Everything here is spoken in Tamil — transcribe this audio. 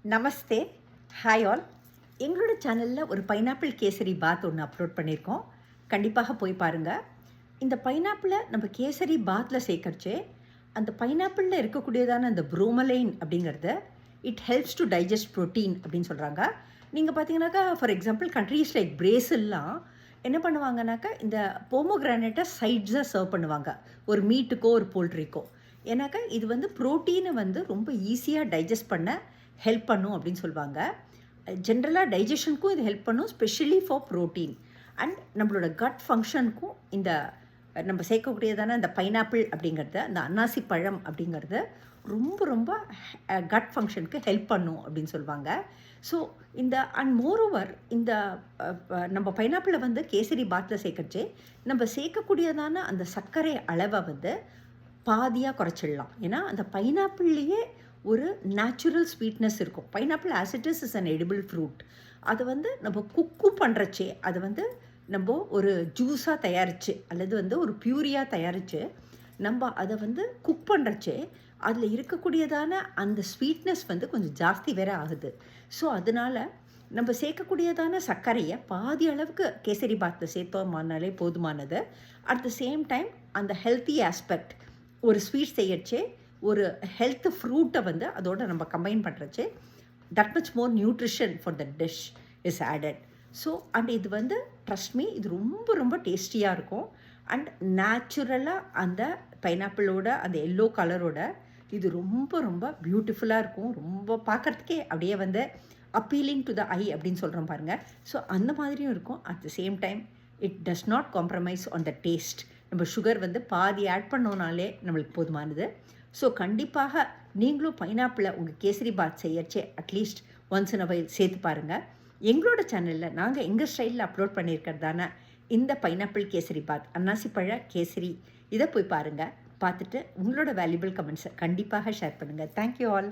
நமஸ்தே. Hi all. எங்களோட சேனலில் ஒரு பைனாப்பிள் கேசரி பாத் ஒன்று அப்லோட் பண்ணியிருக்கோம். கண்டிப்பாக போய் பாருங்கள். இந்த பைனாப்பிளை நம்ம கேசரி பாத்தில் சேர்க்கறச்சே அந்த பைனாப்பிளில் இருக்கக்கூடியதான அந்த ப்ரோமலைன் அப்படிங்கிறது it helps to digest protein அப்படின்னு சொல்கிறாங்க. நீங்கள் பார்த்தீங்கன்னாக்கா ஃபார் எக்ஸாம்பிள் கண்ட்ரீஸ் லைக் பிரேசில்லாம் என்ன பண்ணுவாங்கனாக்கா இந்த போமோகிரானேட்டை சைட்ஸாக சர்வ் பண்ணுவாங்க, ஒரு மீட்டுக்கோ ஒரு போல்ட்ரிக்கோ. ஏன்னாக்கா இது வந்து ப்ரோட்டீனை வந்து ரொம்ப ஈஸியாக டைஜஸ்ட் பண்ண ஹெல்ப் பண்ணும் அப்படின்னு சொல்லுவாங்க. ஜென்ரலாக டைஜஷனுக்கும் இது ஹெல்ப் பண்ணும், ஸ்பெஷலி ஃபார் ப்ரோட்டீன். அண்ட் நம்மளோட கட் ஃபங்க்ஷனுக்கும் இந்த நம்ம சேர்க்கக்கூடியதான இந்த பைனாப்பிள் அப்படிங்கிறது, அந்த அன்னாசி பழம் அப்படிங்கிறது ரொம்ப ரொம்ப கட் ஃபங்க்ஷனுக்கு ஹெல்ப் பண்ணும் அப்படின்னு சொல்லுவாங்க. ஸோ இந்த அண்ட் மோரோவர் இந்த நம்ம பைனாப்பிளை வந்து கேசரி பாத்தில் சேர்க்கறச்சே நம்ம சேர்க்கக்கூடியதான அந்த சர்க்கரை அளவை வந்து பாதியாக குறைச்சிடலாம். ஏன்னா அந்த பைனாப்பிள்லேயே ஒரு நேச்சுரல் ஸ்வீட்னஸ் இருக்கும். Pineapple as it is an edible fruit. அதை வந்து நம்ம குக்கு பண்ணுறச்சே அதை வந்து நம்ம ஒரு ஜூஸாக தயாரித்து அல்லது வந்து ஒரு பியூரியாக தயாரித்து நம்ம அதை வந்து குக் பண்ணுறச்சே அதில் இருக்கக்கூடியதான அந்த ஸ்வீட்னஸ் வந்து கொஞ்சம் ஜாஸ்தி வேற ஆகுது. ஸோ அதனால் நம்ம சேர்க்கக்கூடியதான சர்க்கரையை பாதி அளவுக்கு கேசரி பாத்தில் சேர்த்தோமானாலே போதுமானது. அட் த சேம் டைம் அந்த ஹெல்த்தி ஆஸ்பெக்ட், ஒரு ஸ்வீட் செய்யறச்சே ஒரு ஹெல்த் ஃப்ரூட்டை வந்து அதோட நம்ம கம்பைன் பண்ணுறச்சு that much more nutrition for the dish is added. So and இது வந்து ட்ரஸ்ட் மீ, இது ரொம்ப ரொம்ப டேஸ்டியாக இருக்கும். அண்ட் நேச்சுரலாக அந்த பைனாப்பிளோட அந்த எல்லோ கலரோட இது ரொம்ப ரொம்ப பியூட்டிஃபுல்லாக இருக்கும். ரொம்ப பார்க்குறதுக்கே அப்படியே வந்து அப்பீலிங் டு த ஐ அப்படின்னு சொல்கிறோம் பாருங்கள். ஸோ அந்த மாதிரியும் இருக்கும். At the same time it does not compromise on the taste. நம்ம சுகர் வந்து பாதி ஆட் பண்ணோனாலே நம்மளுக்கு போதுமானது. ஸோ கண்டிப்பாக நீங்களும் பைனாப்பிளை உங்கள் கேசரி பாத் செய்யறச்சே at least once in a while சேர்த்து பாருங்கள். எங்களோட சேனலில் நாங்கள் எங்கள் ஸ்டைலில் அப்லோட் பண்ணியிருக்கிறதான இந்த பைனாப்பிள் கேசரி பாத், அன்னாசி பழ கேசரி, இதை போய் பாருங்கள். பார்த்துட்டு உங்களோட வேல்யூபிள் கமெண்ட்ஸை கண்டிப்பாக ஷேர் பண்ணுங்கள். Thank you all.